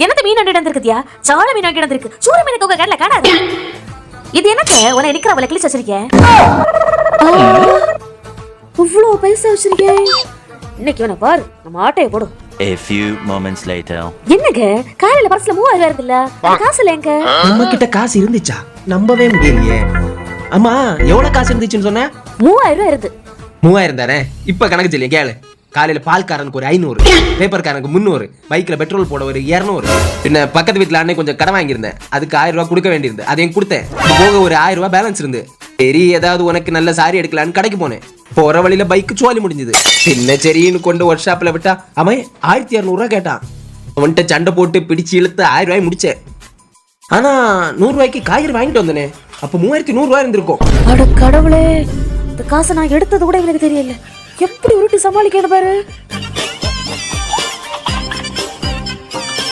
என்னது மீன் வாங்கிட்டு வந்திருக்குதியா? சால மீன் வாங்கிட்டு வந்திருக்கு. சூர மீனுக்கு உங்க கடல காணாது. இது என்னங்க உன நிக்கிறவள கிழிச்சு வச்சிருக்கேன். இவ்ளோ பைசா வச்சிருக்கேன். இன்னைக்கு வேணா பாரு, நம்ம ஆட்டைய போடு. A few moments later. என்னங்க காலையில பர்ஸ்ல 3000 இருக்குல்ல, காசு இல்லங்க. நம்ம கிட்ட காசு இருந்துச்சா? நம்பவே முடியலையே. அம்மா எவ்வளவு காசு இருந்துச்சுன்னு சொன்ன? 3000 இருந்து. 3000 தானே? இப்ப கணக்கு சொல்லியா கேளு. காலையில பால்காரனுக்கு ஒரு 500, பேப்பர்காரனுக்கு 300, பைக்ல பெட்ரோல் போட ஒரு 200. பின்ன பக்கத்து வீட்டுல அன்னை கொஞ்சம் கடன் வாங்கியிருந்தேன், அதுக்கு 1000 ரூபாய் கொடுக்க வேண்டியிருந்து, அதையும் கொடுத்தேன். போக ஒரு 1000 ரூபாய் பேலன்ஸ் இருந்து. சரி ஏதாவது உனக்கு நல்ல சாரி எடுக்கலான்னு கடைக்கு போனேன். போற வழியில பைக்கு சோலி முடிஞ்சது. பின்ன சரின்னு கொண்டு ஒர்க் ஷாப்ல விட்டா அவன் 1200 ரூபாய் கேட்டான். அவன்கிட்ட சண்டை போட்டு பிடிச்சு இழுத்து 1000 ரூபாய் முடிச்சேன். ஆனா 100 ரூபாய்க்கு காய்கறி வாங்கிட்டு வந்தனே, அப்ப 3100 ரூபாய் இருந்திருக்கும். அட கடவுளே, இந்த காசை நான் எடுத்தது கூட எனக்கு தெரியல. எப்படி உருட்டி சமாளிக்கணும் பாரு.